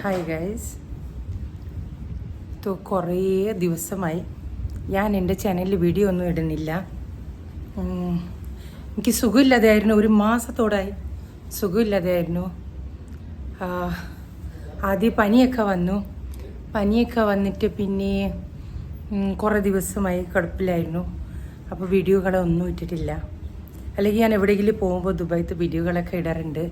Hi guys. കുറേ ദിവസമായി ഞാൻ എൻ്റെ ചാനലിൽ വീഡിയോ ഒന്നും ഇടുന്നില്ല. എനിക്ക് സുഖമില്ലാതെയായിരുന്നു, ഒരു മാസത്തോടായി സുഖമില്ലാതെയായിരുന്നു. ആദ്യം പനിയൊക്കെ വന്നിട്ട് പിന്നെ കുറേ ദിവസമായി കിടപ്പിലായിരുന്നു. അപ്പോൾ വീഡിയോകളൊന്നും ഇട്ടിട്ടില്ല. അല്ലെങ്കിൽ ഞാൻ എവിടെയെങ്കിലും പോകുമ്പോൾ ദുബായിത്തെ വീഡിയോകളൊക്കെ ഇടാറുണ്ട്.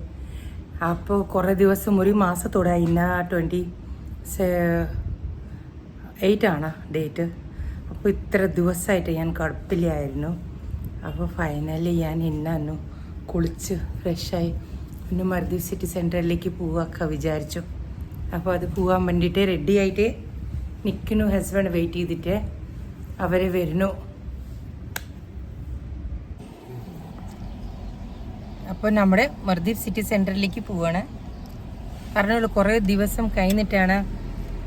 അപ്പോൾ കുറേ ദിവസം, ഒരു മാസത്തോടായി. ഇന്ന 28 ആണ് ഡേറ്റ്. അപ്പോൾ ഇത്ര ദിവസമായിട്ട് ഞാൻ കിടപ്പിലായിരുന്നു. അപ്പോൾ ഫൈനലി ഞാൻ ഇന്നു കുളിച്ച് ഫ്രഷായി പിന്നെ മർദീവ് സിറ്റി സെൻറ്ററിലേക്ക് പോവാക്കെ വിചാരിച്ചു. അപ്പോൾ അത് പോകാൻ വേണ്ടിയിട്ട് റെഡി ആയിട്ട് നിൽക്കുന്നു. ഹസ്ബൻഡ് വെയിറ്റ് ചെയ്തിട്ട് അവർ വരുന്നു. അപ്പോൾ നമ്മുടെ മർദീവ് സിറ്റി സെൻറ്ററിലേക്ക് പോവാണ്. പറഞ്ഞുള്ളൂ, കുറേ ദിവസം കഴിഞ്ഞിട്ടാണ്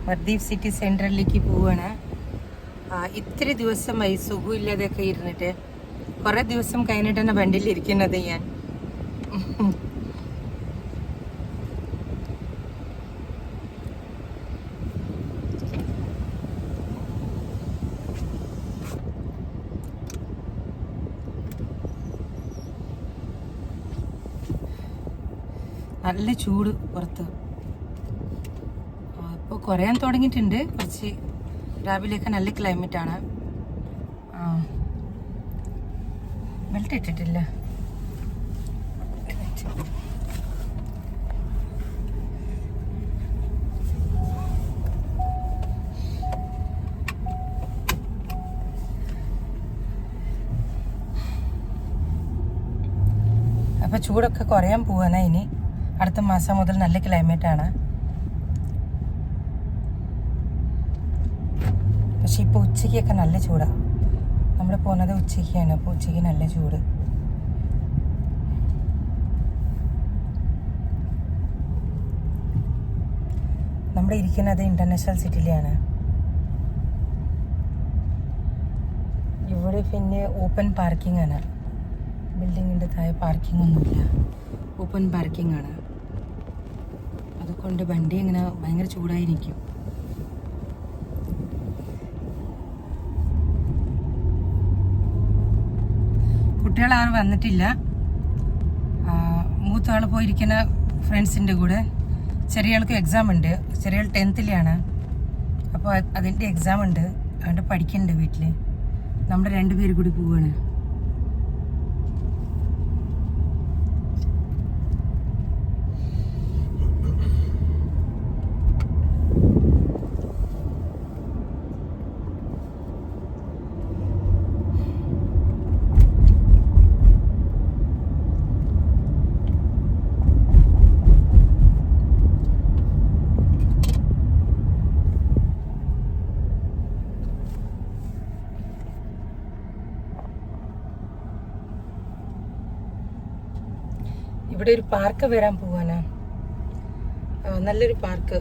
മർദീവ് സിറ്റി സെൻറ്ററിലേക്ക് പോവാണ്. ഇത്തിരി ദിവസമായി സുഖമില്ലാതെയൊക്കെ ഇരുന്നിട്ട്, കുറേ ദിവസം കഴിഞ്ഞിട്ടാണ് വണ്ടിയിലിരിക്കുന്നത് ഞാൻ. നല്ല ചൂട് പുറത്ത്. ഇപ്പോൾ കുറയാൻ തുടങ്ങിയിട്ടുണ്ട്. കുറച്ച് രാവിലെയൊക്കെ നല്ല ക്ലൈമറ്റാണ്. ബെൽറ്റ് ഇട്ടിട്ടില്ല. അപ്പോൾ ചൂടൊക്കെ കുറയാൻ പോവാനാ. ഇനി അടുത്ത മാസം മുതൽ നല്ല ക്ലൈമറ്റാണ്. പക്ഷെ ഇപ്പോൾ ഉച്ചയ്ക്കൊക്കെ നല്ല ചൂടാണ്. നമ്മൾ പോകുന്നത് ഉച്ചയ്ക്കാണ്. അപ്പോൾ ഉച്ചയ്ക്ക് നല്ല ചൂട്. നമ്മൾ ഇരിക്കുന്നത് ഇൻ്റർനാഷണൽ സിറ്റിയിലാണ്. ഇവിടെ പിന്നെ ഓപ്പൺ പാർക്കിംഗ് ആണ്. ബിൽഡിങ്ങിൻ്റെ താഴെ പാർക്കിംഗ് ഒന്നുമില്ല, ഓപ്പൺ പാർക്കിംഗ് ആണ്. അതുകൊണ്ട് വണ്ടി ഇങ്ങനെ ഭയങ്കര ചൂടായിരിക്കും. കുട്ടികളാരും വന്നിട്ടില്ല. മൂത്ത ആൾ പോയിരിക്കുന്ന ഫ്രണ്ട്സിൻ്റെ കൂടെ. ചെറിയ ആൾക്ക് എക്സാം ഉണ്ട്. ചെറിയ ആൾ 10th അപ്പോൾ അതിൻ്റെ എക്സാം ഉണ്ട്. അതുകൊണ്ട് പഠിക്കുന്നുണ്ട് വീട്ടിൽ. നമ്മൾ രണ്ടുപേരും കൂടി പോവാണ്. ഇവിടെ ഒരു പാർക്ക് വരാൻ പോവാനാ. നല്ലൊരു പാർക്ക്.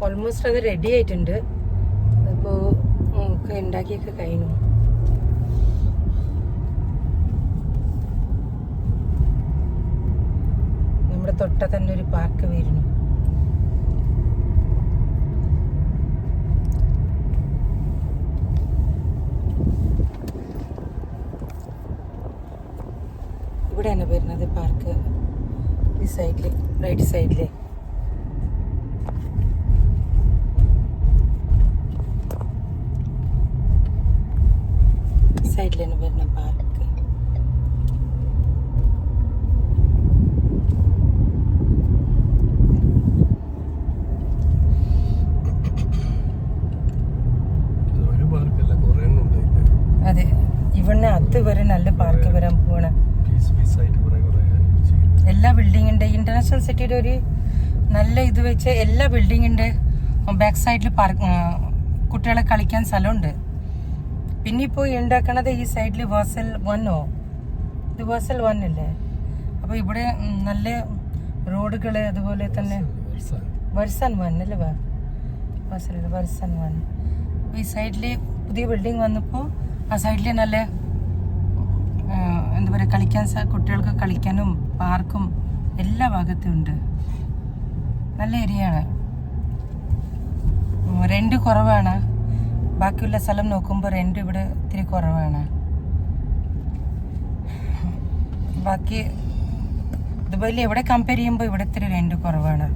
ഓൾമോസ്റ്റ് അത് റെഡി ആയിട്ടുണ്ട്. അപ്പോൾ ഒക്കെ ഉണ്ടാക്കിയൊക്കെ കഴിഞ്ഞു. നമ്മുടെ തൊട്ട തന്നെ ഒരു പാർക്ക് വരുന്നു. ഇവിടെയാണ് വരുന്നത് പാർക്ക്. ഈ സൈഡിൽ, റൈറ്റ് സൈഡിൽ. സൈഡിലാണ് വരുന്ന പാർക്ക്. അതെ, ഇവിടെ അത് വരെ നല്ല പാർക്ക് വരാൻ പോവാണ്. എല്ലാ ബിൽഡിങ്ങിൻ്റെ, ഇന്റർനാഷണൽ സിറ്റിയുടെ ഒരു നല്ല ഇത് വെച്ച് എല്ലാ ബിൽഡിങ്ങിൻ്റെ ബാക്ക് സൈഡിൽ കുട്ടികളെ കളിക്കാൻ സ്ഥലമുണ്ട്. പിന്നെ ഇപ്പോൾ ഉണ്ടാക്കണത് ഈ സൈഡിൽ വേഴ്സൽ 1 ഇത് വേഴ്സൽ 1 അല്ലേ. അപ്പോൾ ഇവിടെ നല്ല റോഡുകൾ, അതുപോലെ തന്നെ വേഴ്സൺ 1 അല്ലേ, വേഴ്സൺ 1. ഈ സൈഡിൽ പുതിയ ബിൽഡിംഗ് വന്നപ്പോൾ ആ സൈഡിൽ നല്ല എന്താ പറയുക, കളിക്കാൻ കുട്ടികൾക്ക് കളിക്കാനും പാർക്കും എല്ലാ ഭാഗത്തും ഉണ്ട്. നല്ല ഏരിയയാണ്. റെന്റ് കുറവാണ്. ബാക്കിയുള്ള സ്ഥലം നോക്കുമ്പോൾ റെന്റ് ഇവിടെ ഇത്തിരി കുറവാണ്. ബാക്കി ദുബായിൽ എവിടെ കമ്പയർ ചെയ്യുമ്പോൾ ഇവിടെ ഇത്തിരി റെന്റ് കുറവാണ്.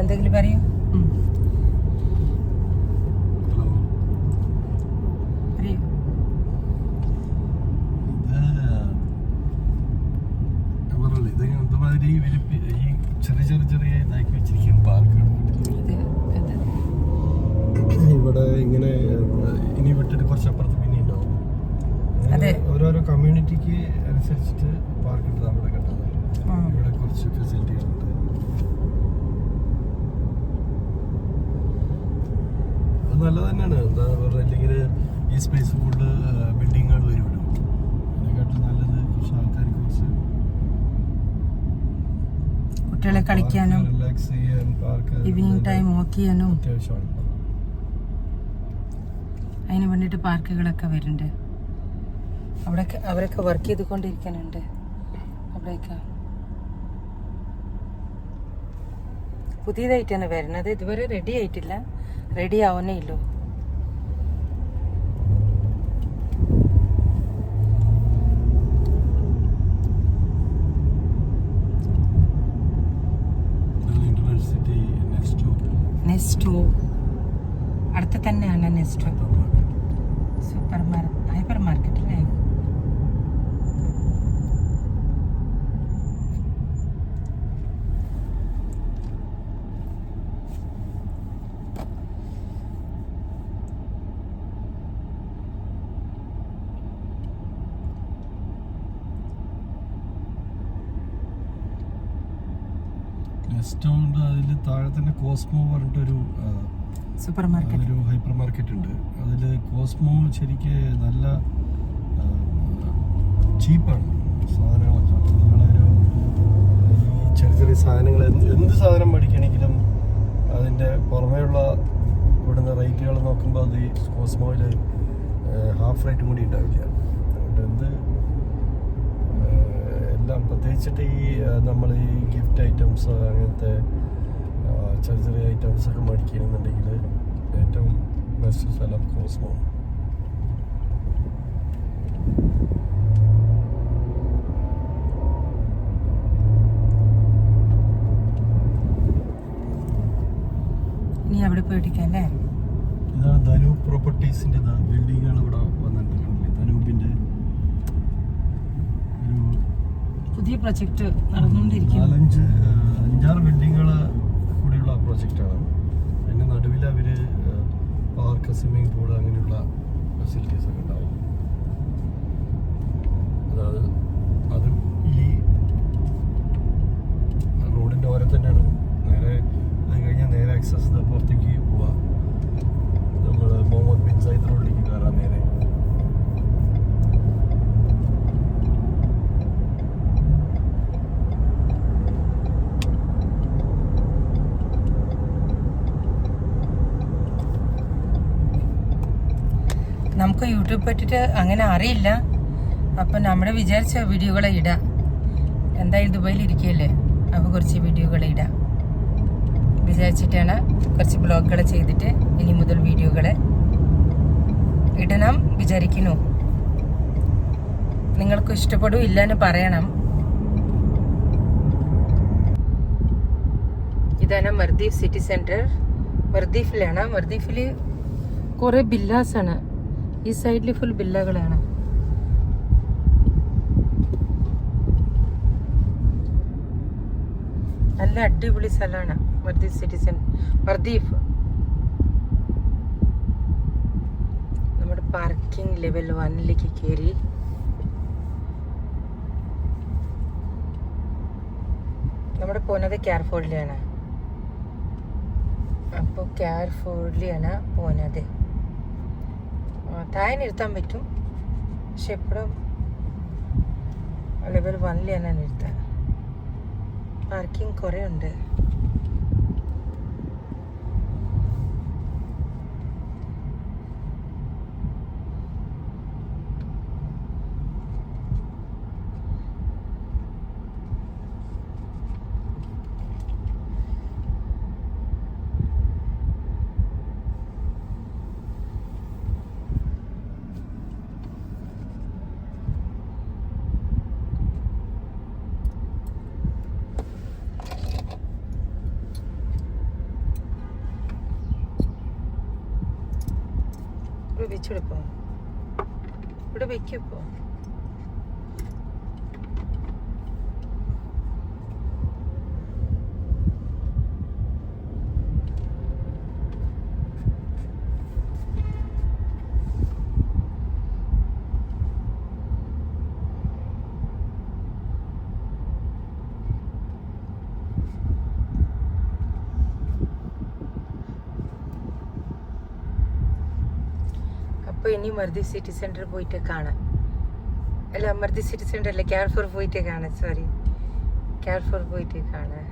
എന്തെങ്കിലും പറയൂ. ഇവിടെ ഇങ്ങനെ ഇനി വിട്ടിട്ട് കുറച്ചപ്പുറത്ത് പിന്നെ ഉണ്ടാവും. ഓരോരോ കമ്മ്യൂണിറ്റിക്ക് അനുസരിച്ചിട്ട് പാർക്ക് ഉണ്ട് അവിടെ കണ്ടത്. ഇവിടെ കുറച്ച് ഫെസിലിറ്റികളുണ്ട്. അത് നല്ലത് തന്നെയാണ്. എന്താ പറയുക, അല്ലെങ്കിൽ ഈ സ്പേസ് ഫുള്ള് ബിൽഡിങ്ങുകൾ വരുമല്ലോ. അതിനെക്കാട്ടും നല്ലത് കുറച്ച് ആൾക്കാർക്ക് കുറച്ച് കുട്ടികളെ കളിക്കാനും റിലാക്സ് ചെയ്യാൻ പാർക്ക് ഈവനിങ് ടൈം വാക്ക് ചെയ്യാനും അത്യാവശ്യമാണ്. അതിന് വേണ്ടിയിട്ട് പാർക്കുകളൊക്കെ വരുന്നുണ്ട്. അവരൊക്കെ വർക്ക് ചെയ്തുകൊണ്ടിരിക്കുന്നുണ്ട് അവിടെയൊക്കെ. പുതിയതായിട്ടാണ് വരുന്നത്. ഇതുവരെ റെഡി ആയിട്ടില്ല. റെഡി ആവുന്നേ ഇല്ലൂ. നെസ്റ്റോ അടുത്ത് തന്നെയാണ്. നെസ്റ്റോ ഹൈപ്പർ മാർക്കറ്റ് അല്ലേ? നെസ്റ്റോണ്ട് അതിൽ താഴെ തന്നെ കോസ്മോ പറഞ്ഞിട്ടൊരു സൂപ്പർ മാർക്കറ്റ്, ഒരു ഹൈപ്പർ മാർക്കറ്റ് ഉണ്ട്. അതിൽ കോസ്മോ ശരിക്ക് നല്ല ചീപ്പാണ് സാധനങ്ങളൊക്കെ. നിങ്ങളൊരു ഈ ചെറിയ ചെറിയ സാധനങ്ങൾ എന്ത് സാധനം മേടിക്കണമെങ്കിലും അതിൻ്റെ പുറമേയുള്ള ഇവിടുന്ന് റേറ്റുകൾ നോക്കുമ്പോൾ അത് കോസ്മോയിൽ ഹാഫ് റേറ്റും കൂടി ഉണ്ടാവില്ല. അതുകൊണ്ട് എല്ലാം പ്രത്യേകിച്ചിട്ട് ഈ നമ്മൾ ഈ ഗിഫ്റ്റ് ഐറ്റംസ് അങ്ങനത്തെ ചെറിയ ചെറിയ ഐറ്റംസ് ഒക്കെ മേടിക്കുകയാണെന്നുണ്ടെങ്കിൽ ഏറ്റവും ബെസ്റ്റ് സ്ഥലം കോസ്മോ. ഇനി അവിടെ പോയിട്ടില്ലേ? ഇതാണ് ധനൂപ് പ്രോപ്പർട്ടീസിൻ്റെ ബിൽഡിങ്ങുകൾ ഇവിടെ വന്നിട്ടുണ്ട്. ധനൂപിൻ്റെ ഒരു പുതിയ പ്രൊജക്ട് നടന്നുകൊണ്ടിരിക്കുന്നു. 5-6 ബിൽഡിങ്ങുകൾ കൂടിയുള്ള പ്രോജക്റ്റാണ്. അതിൻ്റെ നടുവിൽ അവർ പാർക്ക്, സ്വിമ്മിംഗ് പൂൾ അങ്ങനെയുള്ള ഫെസിലിറ്റീസ് ഒക്കെ ഉണ്ടാവും. അത് ഈ റോഡിൻ്റെ ഓരം തന്നെയാണ്. നേരെ അത് കഴിഞ്ഞാൽ നേരെ ആക്സസ് പുറത്തേക്ക് പോവാം. നമ്മൾ മുഹമ്മദ് ബിൻ സയ്യിദ് റോഡിലേക്ക് കയറാൻ നേരെ. നമുക്ക് യൂട്യൂബ് പറ്റിയിട്ട് അങ്ങനെ അറിയില്ല. അപ്പം നമ്മുടെ വിചാരിച്ച വീഡിയോകളെ ഇടാം. എന്തായാലും ദുബായിൽ ഇരിക്കുകയല്ലേ, അപ്പോൾ കുറച്ച് വീഡിയോകളെ ഇടാം വിചാരിച്ചിട്ടാണ്. കുറച്ച് ബ്ലോഗുകൾ ചെയ്തിട്ട് ഇനി മുതൽ വീഡിയോകൾ ഇടണം വിചാരിക്കുന്നു. നിങ്ങൾക്ക് ഇഷ്ടപ്പെടും ഇല്ലെന്ന് പറയണം. ഇതാണ് മർദീഫ് സിറ്റി സെൻറ്റർ. മർദീഫിലാണ്. മർദീഫിൽ കുറേ ബില്ലാസാണ്. ഈ സൈഡിൽ ഫുൾ ബില്ലകളാണ്. നല്ല അടിപൊളി സ്ഥലമാണ് മർദീഫ് സിറ്റി സെൻറ്റർ. മർദീഫ് നമ്മുടെ പാർക്കിംഗ് ലെവൽ 1ലേക്ക് കയറി. നമ്മുടെ പോകുന്നത് കാർഫോർഡിലാണ്. അപ്പോൾ കാർഫോർഡിലാണ് പോകുന്നത്. താഴെ നിർത്താൻ പറ്റും, പക്ഷെ എപ്പോഴും ലെവൽ 1ലാണ് നിർത്താൻ. പാർക്കിംഗ് കുറേ ഉണ്ട്. വെച്ചെടുപ്പോ ഇവിടെ വെക്കപ്പോ അപ്പോൾ ഇനി മർദി സിറ്റി സെൻറ്റർ പോയിട്ട് കാണാം. അല്ല, മർദി സിറ്റി സെൻറ്റർ അല്ല, കാർഫോർ പോയിട്ട് കാണാം. സോറി, കാർഫോർ പോയിട്ട് കാണാം.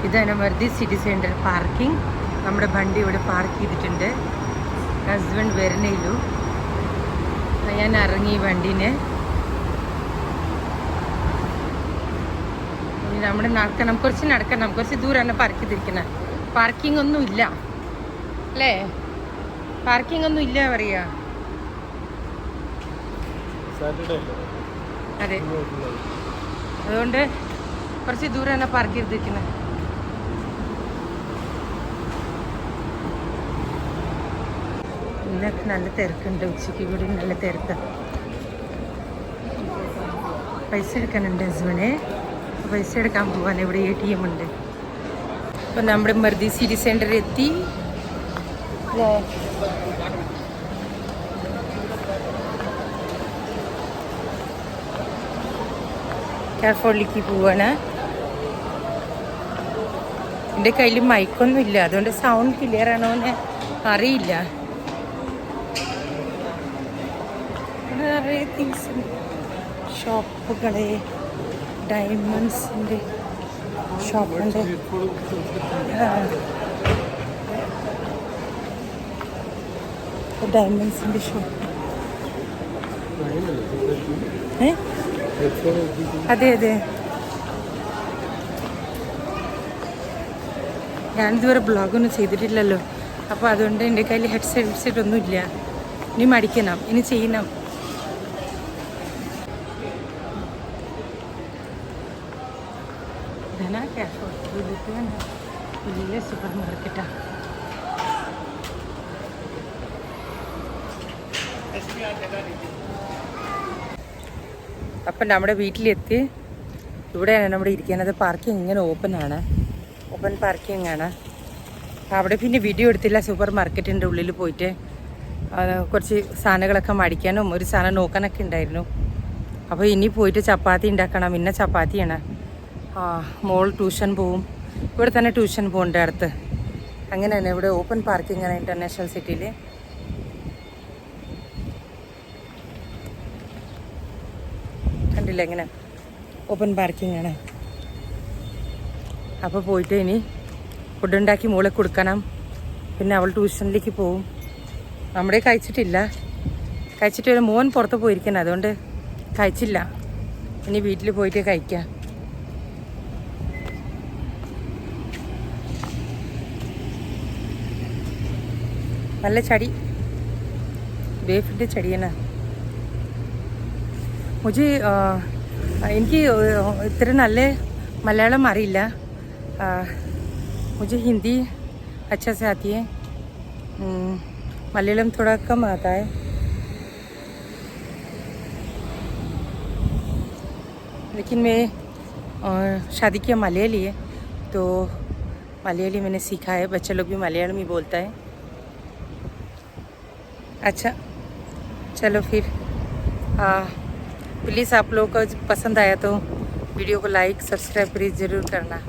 ഇതാണ് മർദി സിറ്റി സെൻറ്റർ പാർക്കിംഗ്. നമ്മുടെ വണ്ടി ഇവിടെ പാർക്ക് ചെയ്തിട്ടുണ്ട്. ഹസ്ബൻഡ് വരുന്നില്ലു, ഞാൻ ഇറങ്ങി വണ്ടീനെ. ഇനി നമ്മുടെ നടക്കണം, കുറച്ച് ദൂരമാണ് പാർക്ക് ചെയ്തിരിക്കുന്നത്. പാർക്കിംഗ് ഒന്നും ഇല്ല അല്ലേ, പാർക്കിംഗ് ഒന്നും ഇല്ല പറയാ. അതെ, അതുകൊണ്ട് കുറച്ച് ദൂരമാണ് പാർക്ക് ചെയ്തിരിക്കുന്നത്. ഇന്നൊക്കെ നല്ല തിരക്കുണ്ട്, ഉച്ചയ്ക്ക് ഇവിടെ നല്ല തിരക്കാണ്. പൈസ എടുക്കാനുണ്ട് ഹസ്ബൻഡ്, പൈസ എടുക്കാൻ പോകാൻ ഇവിടെ ATM ഉണ്ട്. അപ്പോൾ നമ്മുടെ മർദി സിറ്റി സെൻറ്റർ എത്തി അല്ലേ. കാർഫോളിലേക്ക് പോവാണ്. എൻ്റെ കയ്യിൽ മൈക്കൊന്നും ഇല്ല, അതുകൊണ്ട് സൗണ്ട് ക്ലിയർ ആണോ എന്ന് അറിയില്ല. നിറയെ തിങ്സ് ഉണ്ട്, ഷോപ്പുകളെ, ഡയമണ്ട്സിൻ്റെ ഷോപ്പുണ്ട്. ഡയമണ്ട്സിൻ്റെ ഷോപ്പ്. അതെ അതെ, ഞാനിതുവരെ ബ്ലോഗൊന്നും ചെയ്തിട്ടില്ലല്ലോ, അപ്പോൾ അതുകൊണ്ട് എൻ്റെ കയ്യിൽ ഹെഡ്സെറ്റ് ഒന്നും ഇല്ല. ഇനി മടിക്കണം, ഇനി ചെയ്യണം. ഇതാണ് കാർഫോർ, വലിയ സൂപ്പർ മാർക്കറ്റാണ്. അപ്പം നമ്മുടെ വീട്ടിലെത്തി. ഇവിടെയാണ് നമ്മുടെ ഇരിക്കുന്നത്. പാർക്കിംഗ് ഇങ്ങനെ ഓപ്പൺ പാർക്കിംഗ് ആണ്. അവിടെ പിന്നെ വീഡിയോ എടുത്തില്ല. സൂപ്പർ മാർക്കറ്റിൻ്റെ ഉള്ളിൽ പോയിട്ട് കുറച്ച് സാധനങ്ങളൊക്കെ മടിക്കാനും ഒരു സാധനം നോക്കാനൊക്കെ ഉണ്ടായിരുന്നു. അപ്പോൾ ഇനി പോയിട്ട് ചപ്പാത്തി ഉണ്ടാക്കണം. പിന്നെ ചപ്പാത്തിയാണ്. മോൾ ട്യൂഷൻ പോവും, ഇവിടെ തന്നെ ട്യൂഷൻ പോകുന്നുണ്ട് അടുത്ത്. അങ്ങനെയാണ് ഇവിടെ ഓപ്പൺ പാർക്കിംഗ് ആണ് ഇൻ്റർനാഷണൽ സിറ്റിയിൽ. കണ്ടില്ല, എങ്ങനെ ഓപ്പൺ പാർക്കിംഗ് ആണ്. അപ്പോൾ പോയിട്ട് ഇനി ഫുഡ് ഉണ്ടാക്കി മോളെ കൊടുക്കണം. പിന്നെ അവൾ ട്യൂഷനിലേക്ക് പോവും. നമ്മുടെ കഴിച്ചിട്ട് ഒരു മോൻ പുറത്ത് പോയിരിക്കണം, അതുകൊണ്ട് കഴിച്ചില്ല. ഇനി വീട്ടിൽ പോയിട്ട് കഴിക്കാം. നല്ല ചടി, ബേഫിൻ്റെ ചടിയാണ്. എനിക്ക് ഇത്ര നല്ല മലയാളം അറിയില്ല. मुझे हिंदी अच्छा से आती है, मलयालम थोड़ा कम आता है. लेकिन मैं शादी किया मलयाली है, तो मलयाली मैंने सीखा है. बच्चे लोग भी मलयालम ही बोलता है. अच्छा चलो फिर, प्लीज़ आप लोगों को पसंद आया तो वीडियो को लाइक सब्सक्राइब प्लीज़ ज़रूर करना.